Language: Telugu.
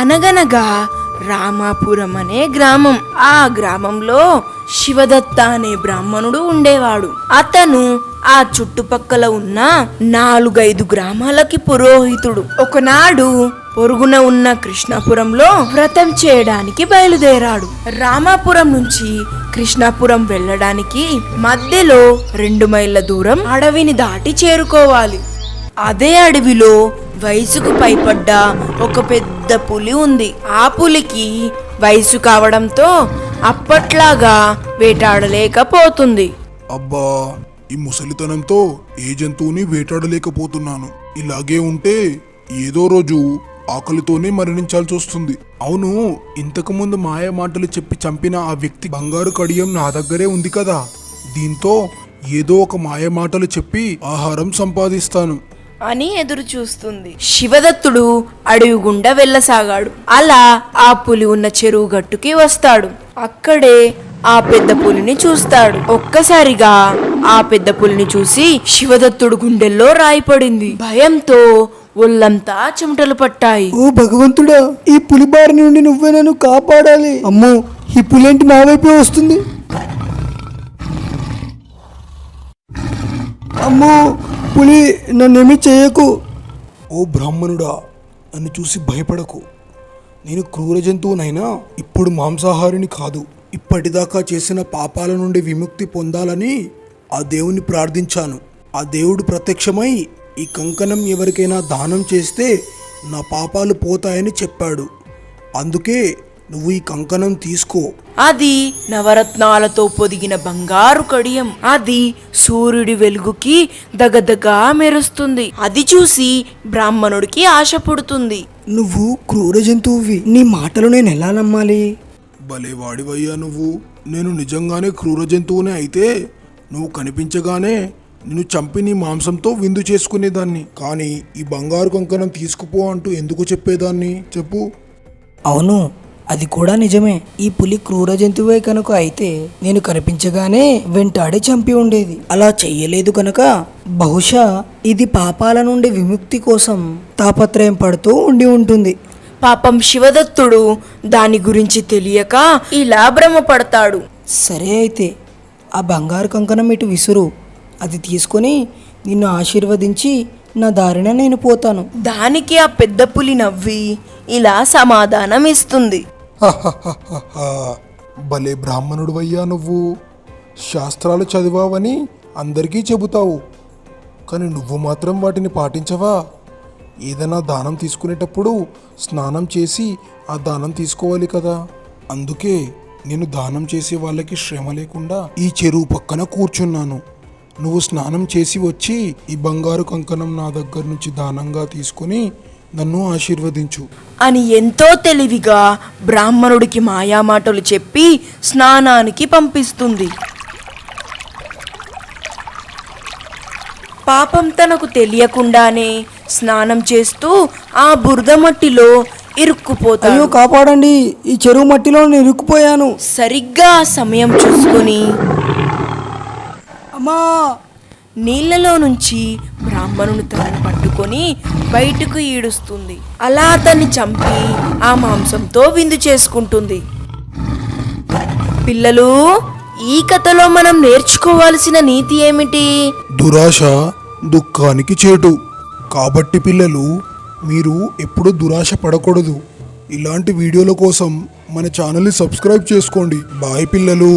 అనగనగా రామాపురం అనే గ్రామం. ఆ గ్రామంలో శివదత్త అనే బ్రాహ్మణుడు ఉండేవాడు. అతను ఆ చుట్టుపక్కల ఉన్న 4-5 గ్రామాలకి పురోహితుడు. ఒకనాడు పొరుగున ఉన్న కృష్ణాపురంలో వ్రతం చేయడానికి బయలుదేరాడు. రామాపురం నుంచి కృష్ణాపురం వెళ్ళడానికి మధ్యలో 2 మైళ్ళ దూరం అడవిని దాటి చేరుకోవాలి. అదే అడవిలో వయసుకు పైపడ్డ ఒక పెద్ద పులి ఉంది. ఆ పులికి వయసు కావడంతో అప్పట్లాగా వేటాడలేకపోతుంది. అబ్బా, ఈ ముసలితనంతో ఏ జంతువుని వేటాడలేకపోతున్నాను. ఇలాగే ఉంటే ఏదో రోజు ఆకలితోనే మరణించాల్సి వస్తుంది. అవును, ఇంతకుముందు మాయ మాటలు చెప్పి చంపిన ఆ వ్యక్తి బంగారు కడియం నా దగ్గరే ఉంది కదా. దీంతో ఏదో ఒక మాయ మాటలు చెప్పి ఆహారం సంపాదిస్తాను అని ఎదురు చూస్తుంది. శివదత్తుడు అడవి గుండా వెళ్ళసాగాడు. అలా ఆ పులి ఉన్న చెరువు గట్టుకి వస్తాడు. అక్కడే ఆ పెద్ద పులిని చూస్తాడు. ఒక్కసారిగా ఆ పెద్ద పులిని చూసి శివదత్తుడు గుండెల్లో రాయిపడింది. భయంతో ఒళ్ళంతా చెమటలు పట్టాయి. ఓ భగవంతుడా, ఈ పులి బారి నుండి నువ్వే నన్ను కాపాడాలి. అమ్మో, ఈ పులేంటి నా వైపే వస్తుంది. అమ్మో, పులి నన్నేమీ చేయకు. ఓ బ్రాహ్మణుడా, నన్ను చూసి భయపడకు. నేను క్రూర జంతువునైనా ఇప్పుడు మాంసాహారిని కాదు. ఇప్పటిదాకా చేసిన పాపాల నుండి విముక్తి పొందాలని ఆ దేవుని ప్రార్థించాను. ఆ దేవుడు ప్రత్యక్షమై ఈ కంకణం ఎవరికైనా దానం చేస్తే నా పాపాలు పోతాయని చెప్పాడు. అందుకే నువ్వు ఈ కంకణం తీసుకో. అది నవరత్నాలతో పొదిగిన బంగారు కడియం. అది సూర్యుడి వెలుగుకి దగదగా మెరుస్తుంది. అది చూసి బ్రాహ్మణుడికి ఆశ పుడుతుంది. నువ్వు క్రూర జంతువువి, నీ మాటలు నేను ఎలా నమ్మాలి? భలే వాడివయ్యా నువ్వు. నేను నిజంగానే క్రూర జంతువునే అయితే నువ్వు కనిపించగానే నిన్ను చంపి నీ మాంసంతో విందు చేసుకునేదాన్ని. కానీ ఈ బంగారు కంకణం తీసుకుపో అంటూ ఎందుకు చెప్పేదాన్ని చెప్పు. అవును, అది కూడా నిజమే. ఈ పులి క్రూర జంతువే కనుక అయితే నేను కనిపించగానే వెంటాడి చంపి ఉండేది. అలా చెయ్యలేదు కనుక బహుశా ఇది పాపాల నుండి విముక్తి కోసం తాపత్రయం పడుతూ ఉండి ఉంటుంది. పాపం శివదత్తుడు దాని గురించి తెలియక ఇలా భ్రమపడతాడు. సరే అయితే ఆ బంగారు కంకణం ఇటు విసురు, అది తీసుకొని నిన్ను ఆశీర్వదించి నా దారిన నేను పోతాను. దానికి ఆ పెద్ద పులి నవ్వి ఇలా సమాధానం ఇస్తుంది. భలే బ్రాహ్మణుడివయ్యా నువ్వు. శాస్త్రాలు చదివావని అందరికీ చెబుతావు, కానీ నువ్వు మాత్రం వాటిని పాటించవా? ఏదైనా దానం తీసుకునేటప్పుడు స్నానం చేసి ఆ దానం తీసుకోవాలి కదా. అందుకే నేను దానం చేసే వాళ్ళకి శ్రమ లేకుండా ఈ చెరువు పక్కన కూర్చున్నాను. నువ్వు స్నానం చేసి వచ్చి ఈ బంగారు కంకణం నా దగ్గర నుంచి దానంగా తీసుకుని నన్ను ఆశీర్వదించు అని ఎంతో తెలివిగా బ్రాహ్మణుడికి మాయామాటలు చెప్పి స్నానానికి పంపిస్తుంది. పాపం తనకు తెలియకుండానే స్నానం చేస్తూ ఆ బురద మట్టిలో ఇరుక్కుపోతాడు. అయ్యో కాపాడండి, ఈ చెరువు మట్టిలో నేను ఇరుక్కుపోయాను. సరిగ్గా ఆ సమయం చూసుకుని అమ్మా, నీళ్లలో నుంచి బ్రాహ్మణుని తలను పట్టుకొని బయటకు ఈడుస్తుంది. అలా అతన్ని చంపి ఆ మాంసంతో విందు చేసుకుంటుంది. పిల్లలు, ఈ కథలో మనం నేర్చుకోవాల్సిన నీతి ఏమిటి? దురాశ దుఃఖానికి చేటు. కాబట్టి పిల్లలు, మీరు ఎప్పుడూ దురాశ పడకూడదు. ఇలాంటి వీడియోల కోసం మన ఛానల్ని సబ్స్క్రైబ్ చేసుకోండి. బాయ్ పిల్లలు.